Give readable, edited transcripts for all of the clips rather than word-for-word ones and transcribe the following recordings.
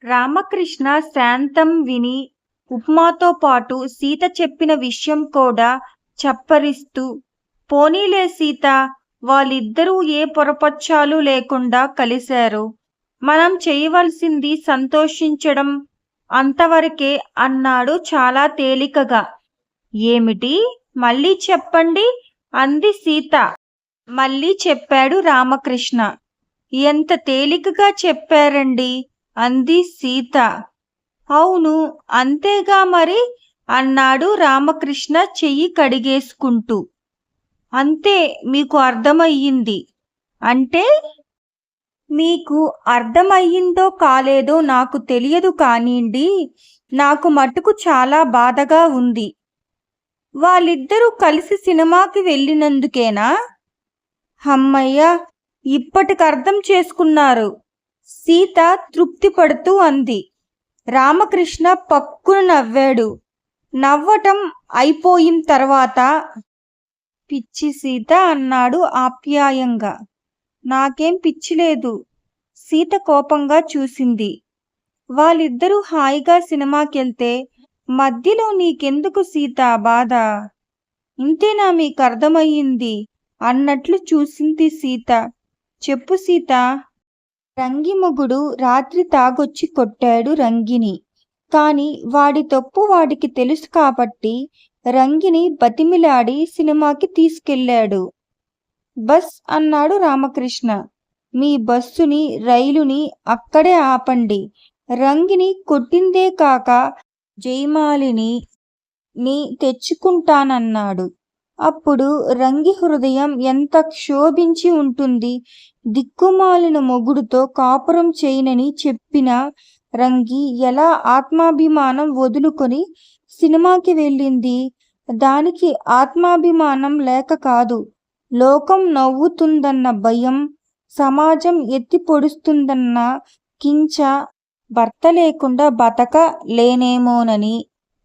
రామకృష్ణ శాంతం విని ఉప్మాతో పాటు సీత చెప్పిన విషయం కూడా చప్పరిస్తూ, పోనీలే సీత, వాళ్ళిద్దరూ ఏ పొరపచ్చాలు లేకుండా కలిశారు. మనం చేయవలసింది సంతోషించడం అంతవరకే అన్నాడు చాలా తేలికగా. ఏమిటి? మళ్ళీ చెప్పండి అంది సీత. మళ్ళీ చెప్పాడు రామకృష్ణ. ఎంత తేలికగా చెప్పారండి అంది సీత. అవును, అంతేగా మరి అన్నాడు రామకృష్ణ చెయ్యి కడిగేసుకుంటూ. అంతే, మీకు అర్థమయ్యింది అంటే? మీకు అర్థమయ్యిందో కాలేదో నాకు తెలియదు కానిండి, నాకు మటుకు చాలా బాధగా ఉంది. వాళ్ళిద్దరూ కలిసి సినిమాకి వెళ్ళినందుకేనా? హమ్మయ్య, ఇప్పటికి అర్థం చేసుకున్నారు సీత తృప్తి పడుతూ అంది. రామకృష్ణ పక్కున నవ్వాడు. నవ్వటం అయిపోయిన తర్వాత, పిచ్చి సీత అన్నాడు ఆప్యాయంగా. నాకేం పిచ్చిలేదు, సీత కోపంగా చూసింది. వాళ్ళిద్దరూ హాయిగా సినిమాకెళ్తే మధ్యలో నీకెందుకు సీత బాధ? ఇంతేనా మీకు అర్థమయ్యింది అన్నట్లు చూసింది సీత. చెప్పు సీత. రంగి మొగుడు రాత్రి తాగొచ్చి కొట్టాడు రంగిని. కాని వాడి తప్పు వాడికి తెలుసు కాబట్టి రంగిని బతిమిలాడి సినిమాకి తీసుకెళ్ళాడు. బస్ అన్నాడు రామకృష్ణ. మీ బస్సుని రైలుని అక్కడే ఆపండి. రంగిని కొట్టిందే కాక జయమాలిని తెచ్చుకుంటానన్నాడు. అప్పుడు రంగి హృదయం ఎంత క్షోభించి ఉంటుంది. దిక్కుమాలిన మొగుడుతో కాపురం చేయనని చెప్పిన రంగి ఎలా ఆత్మాభిమానం వదులుకొని సినిమాకి వెళ్ళింది? దానికి ఆత్మాభిమానం లేక కాదు, లోకం నవ్వుతుందన్న భయం, సమాజం ఎత్తి పొడుస్తుందన్న కించ, భర్త లేకుండా బతకలేనేమోనని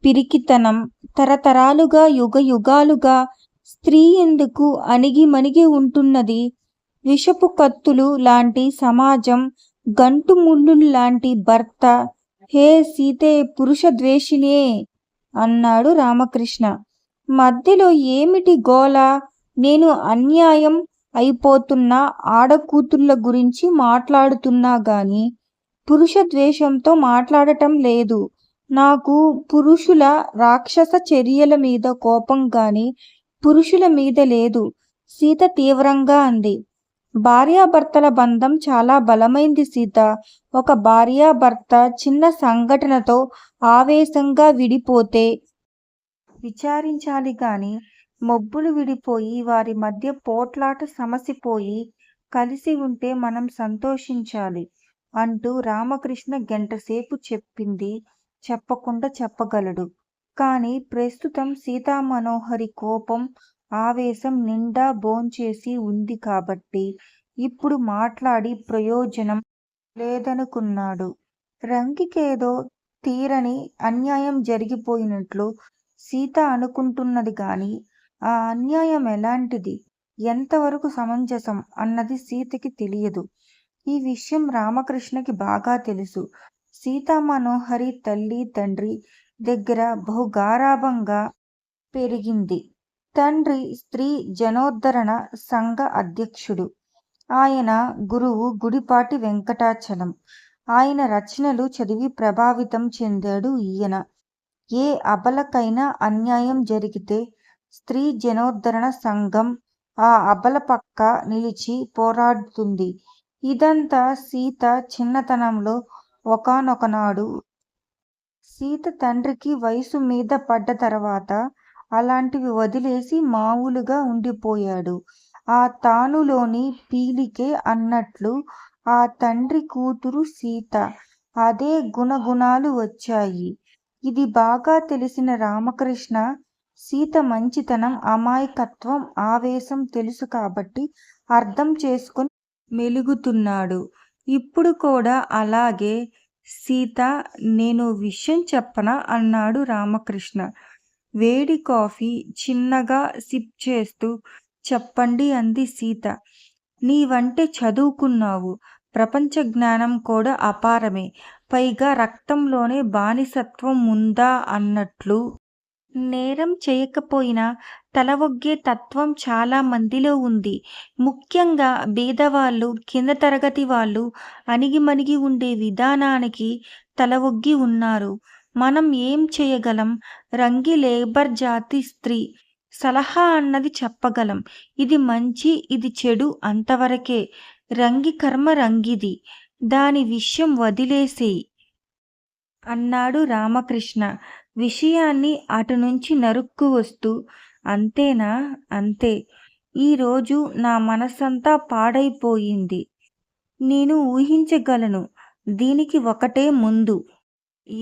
పిరికితనం. తరతరాలుగా యుగయుగాలుగా స్త్రీ ఎందుకు అణిగిమణిగి ఉంటున్నది? విషపు కత్తులు లాంటి సమాజం, గంటు ముళ్ళుల్లాంటి భర్త. హే సీతే పురుష ద్వేషినే అన్నాడు రామకృష్ణ. మధ్యలో ఏమిటి గోల? నేను అన్యాయం అయిపోతున్న ఆడకూతుళ్ళ గురించి మాట్లాడుతున్నా గాని పురుష ద్వేషంతో మాట్లాడటం లేదు. నాకు పురుషుల రాక్షస చర్యల మీద కోపం గాని పురుషుల మీద లేదు సీత తీవ్రంగా అంది. భార్యాభర్తల బంధం చాలా బలమైంది సీత. ఒక భార్యాభర్త చిన్న సంఘటనతో ఆవేశంగా విడిపోతే విచారించాలి గాని మొబ్బులు విడిపోయి వారి మధ్య పోట్లాట సమసిపోయి కలిసి ఉంటే మనం సంతోషించాలి అంటూ రామకృష్ణ గంటసేపు చెప్పింది చెప్పకుండా చెప్పగలడు. కాని ప్రస్తుతం సీతామనోహరి కోపం ఆవేశం నిండా భోంచేసి ఉంది కాబట్టి ఇప్పుడు మాట్లాడి ప్రయోజనం లేదనుకున్నాడు. రంగికేదో తీరని అన్యాయం జరిగిపోయినట్లు సీత అనుకుంటున్నది గాని ఆ అన్యాయం ఎలాంటిది, ఎంతవరకు సమంజసం అన్నది సీతకి తెలియదు. ఈ విషయం రామకృష్ణకి బాగా తెలుసు. సీతామనోహరి తల్లి తండ్రి దగ్గర బహుగారాభంగా పెరిగింది. తండ్రి స్త్రీ జనోద్ధరణ సంఘ అధ్యక్షుడు. ఆయన గురువు గుడిపాటి వెంకటాచలం. ఆయన రచనలు చదివి ప్రభావితం చెందాడు ఈయన. ఏ అబలకైనా అన్యాయం జరిగితే స్త్రీ జనోద్ధరణ సంఘం ఆ అబల పక్క నిలిచి పోరాడుతుంది. ఇదంతా సీత చిన్నతనంలో ఒకానొకనాడు సీత తండ్రికి వయసు మీద పడ్డ తర్వాత అలాంటివి వదిలేసి మామూలుగా ఉండిపోయాడు. ఆ తానులోని పీలికే అన్నట్లు ఆ తండ్రి కూతురు సీత. అదే గుణగుణాలు వచ్చాయి. ఇది బాగా తెలిసిన రామకృష్ణ సీత మంచితనం, అమాయకత్వం, ఆవేశం తెలుసు కాబట్టి అర్థం చేసుకుని మెలుగుతున్నాడు. ఇప్పుడు కూడా అలాగే. సీత, నేను విషయం చెప్పనా అన్నాడు రామకృష్ణ. వేడి కాఫీ చిన్నగా సిప్ చేస్తూ చెప్పండి అంది సీత. నీవంటే చదువుకున్నావు, ప్రపంచ జ్ఞానం కూడా అపారమే. పైగా రక్తంలోనే బానిసత్వం ఉందా అన్నట్లు నేరం చేయకపోయినా తల ఒగ్గే తత్వం చాలా మందిలో ఉంది. ముఖ్యంగా బీదవాళ్ళు, కింద తరగతి వాళ్ళు అణిగిమణిగి ఉండే విధానానికి తల ఒగ్గి ఉన్నారు. మనం ఏం చేయగలం? రంగి లేబర్ జాతి స్త్రీ. సలహా అన్నది చెప్పగలం. ఇది మంచి, ఇది చెడు అంతవరకే. రంగి కర్మ రంగిది. దాని విషయం వదిలేసేయ్ అన్నాడు రామకృష్ణ విషయాన్ని అటునుంచి నరుక్కు వస్తూ. అంతేనా? అంతే. ఈరోజు నా మనసంతా పాడైపోయింది. నేను ఊహించగలను. దీనికి ఒకటే ముందు.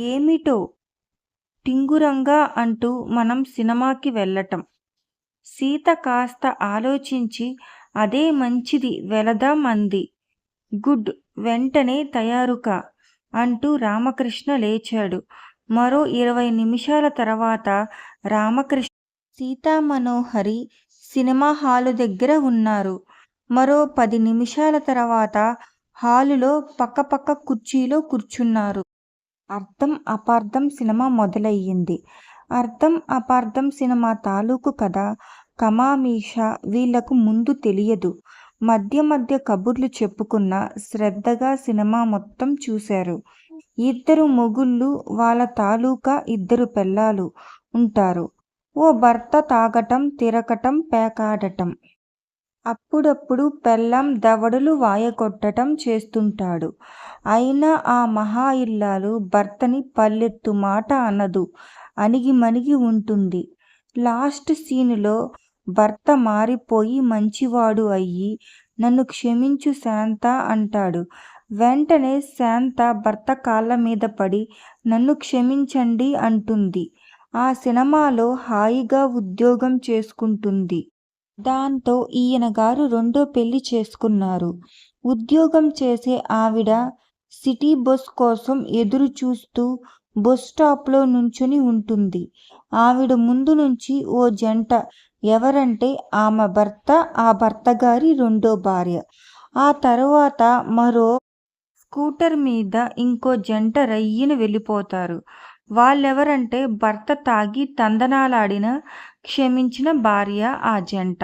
ఏమిటో? టింగురంగా అంటూ మనం సినిమాకి వెళ్ళటం. సీత కాస్త ఆలోచించి అదే మంచిది వెళదాం అంది. గుడ్. వెంటనే తయారుకా అంటూ రామకృష్ణ లేచాడు. మరో 20 నిమిషాల తర్వాత రామకృష్ణ, సీతామనోహరి సినిమా హాలు దగ్గర ఉన్నారు. మరో 10 నిమిషాల తర్వాత హాలులో పక్కపక్క కుర్చీలో కూర్చున్నారు. అర్థం అపార్థం సినిమా మొదలయ్యింది. అర్థం అపార్థం సినిమా తాలూకు కథ కమామీషా వీళ్లకు ముందు తెలియదు. మధ్య మధ్య కబుర్లు చెప్పుకున్నా శ్రద్ధగా సినిమా మొత్తం చూశారు. ఇద్దరు మొగుళ్ళు, వాళ్ళ తాలూకా 2 పెళ్ళాలు ఉంటారు. ఓ భర్త తాగటం, తిరగటం, పేకాడటం. అప్పుడప్పుడు పెళ్ళాం దవడలు వాయగొట్టటం చేస్తుంటాడు. అయినా ఆ మహా ఇల్లాలు భర్తని పల్లెత్తు మాట అనదు. అణిగిమణిగి ఉంటుంది. లాస్ట్ సీనులో భర్త మారిపోయి మంచివాడు అయ్యి నన్ను క్షమించు శాంత అంటాడు. వెంటనే శాంత భర్త కాళ్ళ మీద పడి నన్ను క్షమించండి అంటుంది. ఆ సినిమాలో హాయిగా ఉద్యోగం చేసుకుంటుంది. దాంతో ఈయనగారు రెండో పెళ్లి చేసుకున్నారు. ఉద్యోగం చేసే ఆవిడ సిటీ బస్ కోసం ఎదురు చూస్తూ బస్ స్టాప్లో నుంచుని ఉంటుంది. ఆవిడ ముందు నుంచి ఓ జంట. ఎవరంటే ఆమె భర్త, ఆ భర్తగారి రెండో భార్య. ఆ తరువాత మరో స్కూటర్ మీద ఇంకో జంట రయ్యిన వెళ్ళిపోతారు. వాళ్ళెవరంటే భర్త తాగి తందనాలాడిన క్షమించిన భార్య ఆ జంట.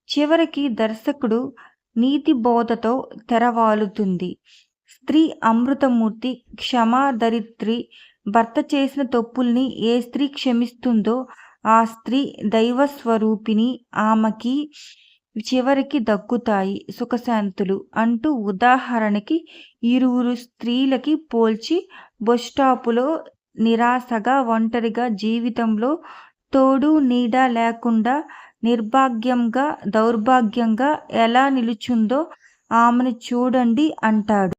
చివరికి దర్శకుడు నీతిబోధతో తెరవాలుతుంది. స్త్రీ అమృతమూర్తి, క్షమాధరిత్రి. భర్త చేసిన తప్పుల్ని ఏ స్త్రీ క్షమిస్తుందో ఆ స్త్రీ దైవస్వరూపిణి. ఆమెకి చివరికి దక్కుతాయి సుఖశాంతులు అంటూ ఉదాహరణకి ఇరువురు స్త్రీలకి పోల్చి బస్టాపులో నిరాశగా, ఒంటరిగా, జీవితంలో తోడు నీడ లేకుండా నిర్భాగ్యంగా, దౌర్భాగ్యంగా ఎలా నిలుచుందో ఆమెను చూడండి అంటాడు.